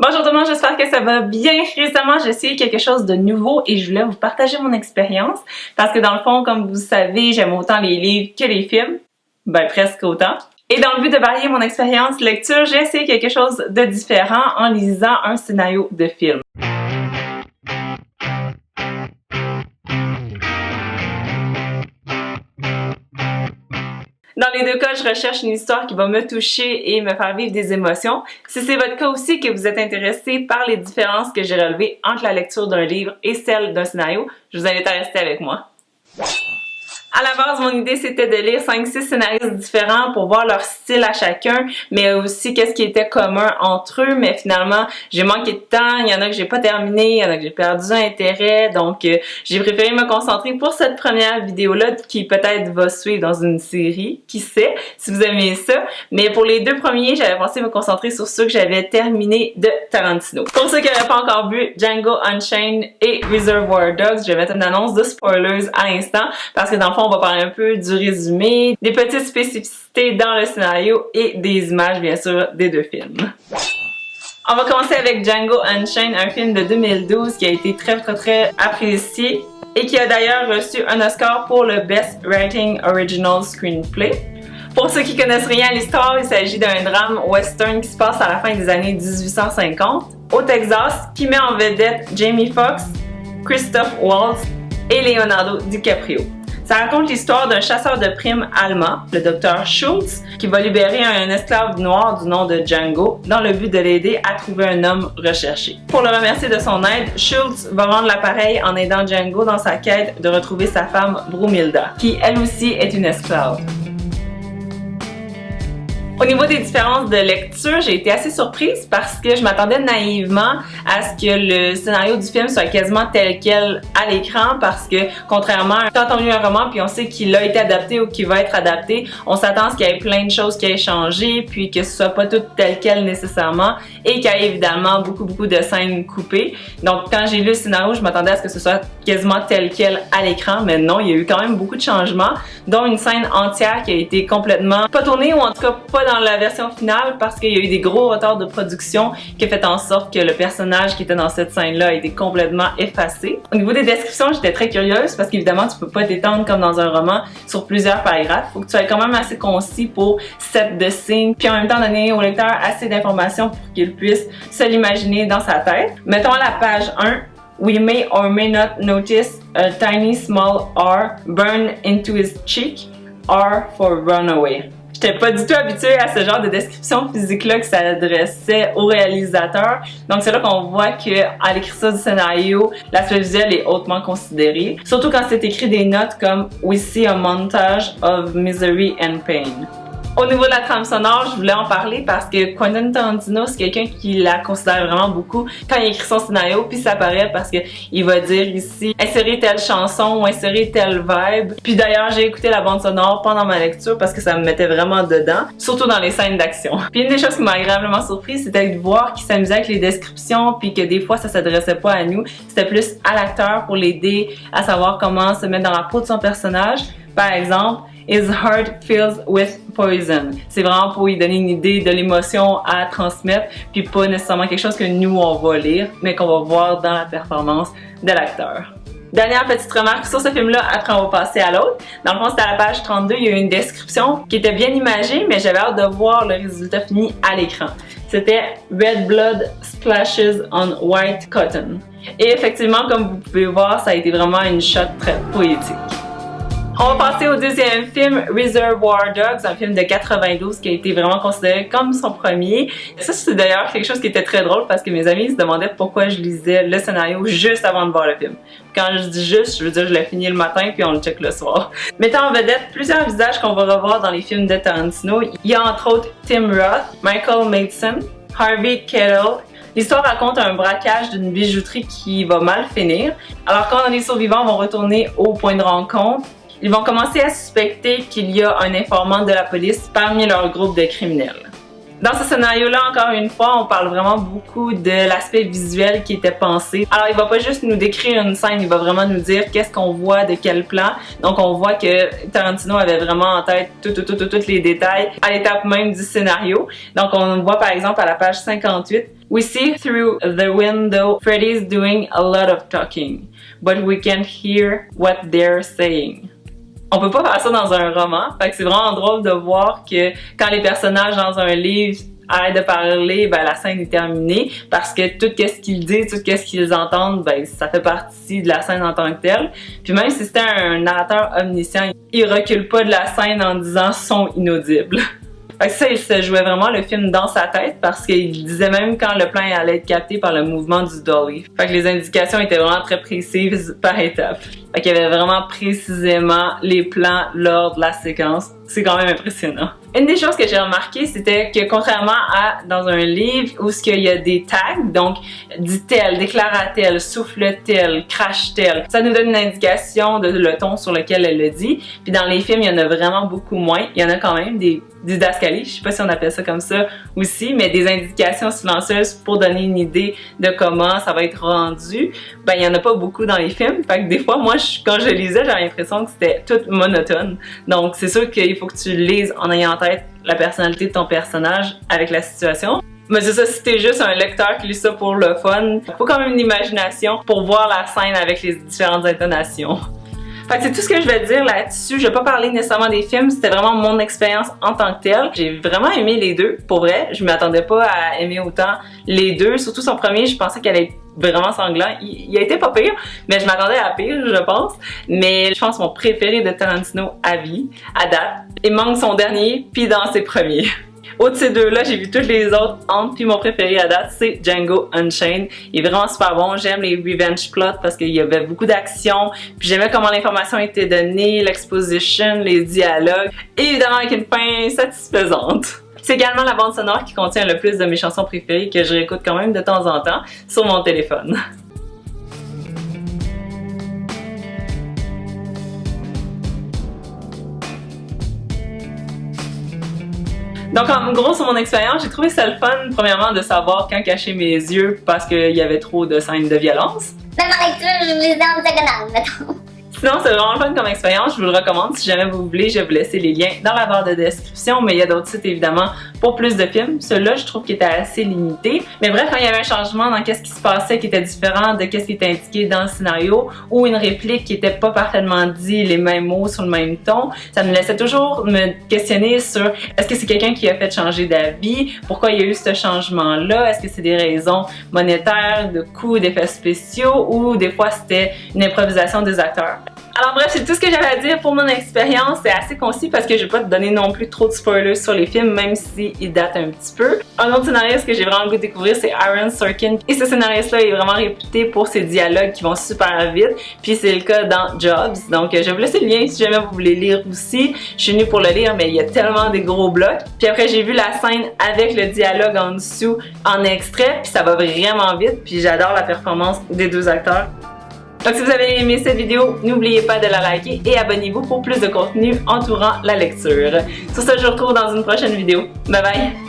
Bonjour tout le monde, j'espère que ça va bien. Récemment, j'ai essayé quelque chose de nouveau et je voulais vous partager mon expérience parce que dans le fond, comme vous savez, j'aime autant les livres que les films. Ben, presque autant. Et dans le but de varier mon expérience lecture, j'ai essayé quelque chose de différent en lisant un scénario de film. Dans les deux cas, je recherche une histoire qui va me toucher et me faire vivre des émotions. Si c'est votre cas aussi, que vous êtes intéressé par les différences que j'ai relevées entre la lecture d'un livre et celle d'un scénario, je vous invite à rester avec moi. À la base, mon idée, c'était de lire 5-6 scénaristes différents pour voir leur style à chacun, mais aussi qu'est-ce qui était commun entre eux, mais finalement, j'ai manqué de temps, il y en a que j'ai pas terminé, il y en a que j'ai perdu intérêt, donc j'ai préféré me concentrer pour cette première vidéo-là, qui peut-être va suivre dans une série, qui sait, si vous aimez ça, mais pour les deux premiers, j'avais pensé me concentrer sur ceux que j'avais terminés de Tarantino. Pour ceux qui n'avaient pas encore vu Django Unchained et Reservoir Dogs, je vais mettre une annonce de spoilers à l'instant, parce que dans le fond, on va parler un peu du résumé, des petites spécificités dans le scénario et des images, bien sûr, des deux films. On va commencer avec Django Unchained, un film de 2012 qui a été très apprécié et qui a d'ailleurs reçu un Oscar pour le Best Writing Original Screenplay. Pour ceux qui connaissent rien à l'histoire, il s'agit d'un drame western qui se passe à la fin des années 1850 au Texas, qui met en vedette Jamie Foxx, Christoph Waltz et Leonardo DiCaprio. Ça raconte l'histoire d'un chasseur de primes allemand, le Dr. Schultz, qui va libérer un esclave noir du nom de Django dans le but de l'aider à trouver un homme recherché. Pour le remercier de son aide, Schultz va rendre l'appareil en aidant Django dans sa quête de retrouver sa femme Brumilda, qui elle aussi est une esclave. Au niveau des différences de lecture, j'ai été assez surprise parce que je m'attendais naïvement à ce que le scénario du film soit quasiment tel quel à l'écran parce que, contrairement à quand on lit un roman puis on sait qu'il a été adapté ou qu'il va être adapté, on s'attend à ce qu'il y ait plein de choses qui aient changé puis que ce soit pas tout tel quel nécessairement et qu'il y ait évidemment beaucoup de scènes coupées. Donc quand j'ai lu le scénario, je m'attendais à ce que ce soit quasiment tel quel à l'écran, mais non, il y a eu quand même beaucoup de changements, dont une scène entière qui a été complètement pas tournée ou en tout cas pas dans la version finale parce qu'il y a eu des gros retards de production qui a fait en sorte que le personnage qui était dans cette scène-là a été complètement effacé. Au niveau des descriptions, j'étais très curieuse parce qu'évidemment, tu peux pas t'étendre comme dans un roman sur plusieurs paragraphes. Faut que tu sois quand même assez concis pour set de signes puis en même temps donner au lecteur assez d'informations pour qu'il puisse se l'imaginer dans sa tête. Mettons à la page 1. We may or may not notice a tiny small R burn into his cheek, R for runaway. J'étais pas du tout habituée à ce genre de description physique-là qui s'adressait au réalisateur. Donc c'est là qu'on voit qu'à l'écriture du scénario, l'aspect visuel est hautement considéré. Surtout quand c'est écrit des notes comme « We see a montage of misery and pain ». Au niveau de la trame sonore, je voulais en parler parce que Quentin Tarantino, c'est quelqu'un qui la considère vraiment beaucoup quand il écrit son scénario, puis ça paraît parce qu'il va dire ici « insérer telle chanson » ou « insérer telle vibe ». Puis d'ailleurs, j'ai écouté la bande sonore pendant ma lecture parce que ça me mettait vraiment dedans, surtout dans les scènes d'action. Puis une des choses qui m'a agréablement surprise, c'était de voir qu'il s'amusait avec les descriptions, puis que des fois, ça s'adressait pas à nous, c'était plus à l'acteur pour l'aider à savoir comment se mettre dans la peau de son personnage. Par exemple, His heart fills with poison. C'est vraiment pour lui donner une idée de l'émotion à transmettre, puis pas nécessairement quelque chose que nous on va lire, mais qu'on va voir dans la performance de l'acteur. Dernière petite remarque sur ce film-là, après on va passer à l'autre. Dans le fond, c'était à la page 32, il y a eu une description qui était bien imagée, mais j'avais hâte de voir le résultat fini à l'écran. C'était Red Blood Splashes on White Cotton. Et effectivement, comme vous pouvez voir, ça a été vraiment une shot très poétique. On va passer au deuxième film, Reservoir Dogs, un film de 92 qui a été vraiment considéré comme son premier. Ça, c'est d'ailleurs quelque chose qui était très drôle parce que mes amis se demandaient pourquoi je lisais le scénario juste avant de voir le film. Quand je dis juste, je veux dire je l'ai fini le matin puis on le check le soir. Mettant en vedette plusieurs visages qu'on va revoir dans les films de Tarantino. Il y a entre autres Tim Roth, Michael Madsen, Harvey Keitel. L'histoire raconte un braquage d'une bijouterie qui va mal finir. Alors quand les survivants vont retourner au point de rencontre, ils vont commencer à suspecter qu'il y a un informant de la police parmi leur groupe de criminels. Dans ce scénario-là, encore une fois, on parle vraiment beaucoup de l'aspect visuel qui était pensé. Alors, il va pas juste nous décrire une scène, il va vraiment nous dire qu'est-ce qu'on voit, de quel plan. Donc, on voit que Tarantino avait vraiment en tête tous les détails à l'étape même du scénario. Donc, on voit par exemple à la page 58 We see through the window Freddy's doing a lot of talking, but we can't hear what they're saying. On peut pas faire ça dans un roman, fait que c'est vraiment drôle de voir que quand les personnages dans un livre arrêtent de parler, ben la scène est terminée parce que tout ce qu'ils disent, tout ce qu'ils entendent, ben ça fait partie de la scène en tant que telle. Puis même si c'était un narrateur omniscient, il recule pas de la scène en disant son inaudible. Fait que ça, il se jouait vraiment le film dans sa tête parce qu'il disait même quand le plan allait être capté par le mouvement du dolly. Fait que les indications étaient vraiment très précises par étape. Fait qu'il y avait vraiment précisément les plans lors de la séquence. C'est quand même impressionnant. Une des choses que j'ai remarqué, c'était que contrairement à dans un livre où il y a des tags, donc dit-elle, déclara-t-elle, souffle-t-elle, crache-t-elle, ça nous donne une indication de le ton sur lequel elle le dit. Puis dans les films, il y en a vraiment beaucoup moins. Il y en a quand même des didascalies, je sais pas si on appelle ça comme ça aussi, mais des indications silencieuses pour donner une idée de comment ça va être rendu. Ben il y en a pas beaucoup dans les films. Fait que des fois, moi, quand je lisais, j'avais l'impression que c'était tout monotone. Donc c'est sûr qu'il faut que tu lises en ayant en tête la personnalité de ton personnage avec la situation. Mais c'est ça, si t'es juste un lecteur qui lit ça pour le fun, faut quand même une imagination pour voir la scène avec les différentes intonations. Fait que c'est tout ce que je vais dire là-dessus. Je vais pas parler nécessairement des films, c'était vraiment mon expérience en tant que telle. J'ai vraiment aimé les deux, pour vrai. Je m'attendais pas à aimer autant les deux. Surtout son premier, je pensais qu'elle allait être vraiment sanglant. Il a été pas pire, mais je m'attendais à pire, je pense. Mais je pense mon préféré de Tarantino à vie, à date. Il manque son dernier, puis dans ses premiers. Autre de ces deux-là, j'ai vu tous les autres entre, puis mon préféré à date, c'est Django Unchained. Il est vraiment super bon. J'aime les revenge plots parce qu'il y avait beaucoup d'action. Puis j'aimais comment l'information était donnée, l'exposition, les dialogues. Et évidemment avec une fin satisfaisante. C'est également la bande sonore qui contient le plus de mes chansons préférées que je réécoute quand même de temps en temps sur mon téléphone. Donc en gros sur mon expérience, j'ai trouvé ça le fun premièrement de savoir quand cacher mes yeux parce qu'il y avait trop de scènes de violence. Même en lecture, je me lisais en diagonale, mettons. Sinon, c'est vraiment fun comme expérience, je vous le recommande. Si jamais vous voulez, je vais vous laisser les liens dans la barre de description, mais il y a d'autres sites évidemment pour plus de films. Celui-là, je trouve qu'il était assez limité. Mais bref, quand il y avait un changement dans qu'est-ce qui se passait qui était différent de qu'est-ce qui était indiqué dans le scénario ou une réplique qui était pas parfaitement dit, les mêmes mots sur le même ton, ça me laissait toujours me questionner sur est-ce que c'est quelqu'un qui a fait changer d'avis, pourquoi il y a eu ce changement-là, est-ce que c'est des raisons monétaires, de coûts, d'effets spéciaux ou des fois c'était une improvisation des acteurs. Alors bref, c'est tout ce que j'avais à dire pour mon expérience. C'est assez concis parce que je vais pas te donner non plus trop de spoilers sur les films, même s'ils datent un petit peu. Un autre scénariste que j'ai vraiment le goût de découvrir, c'est Aaron Sorkin. Et ce scénariste-là est vraiment réputé pour ses dialogues qui vont super vite. Puis c'est le cas dans Jobs. Donc je vais vous laisser le lien si jamais vous voulez lire aussi. Je suis venue pour le lire, mais il y a tellement des gros blocs. Puis après, j'ai vu la scène avec le dialogue en dessous en extrait. Puis ça va vraiment vite. Puis j'adore la performance des deux acteurs. Donc si vous avez aimé cette vidéo, n'oubliez pas de la liker et abonnez-vous pour plus de contenu entourant la lecture. Sur ce, je vous retrouve dans une prochaine vidéo. Bye bye!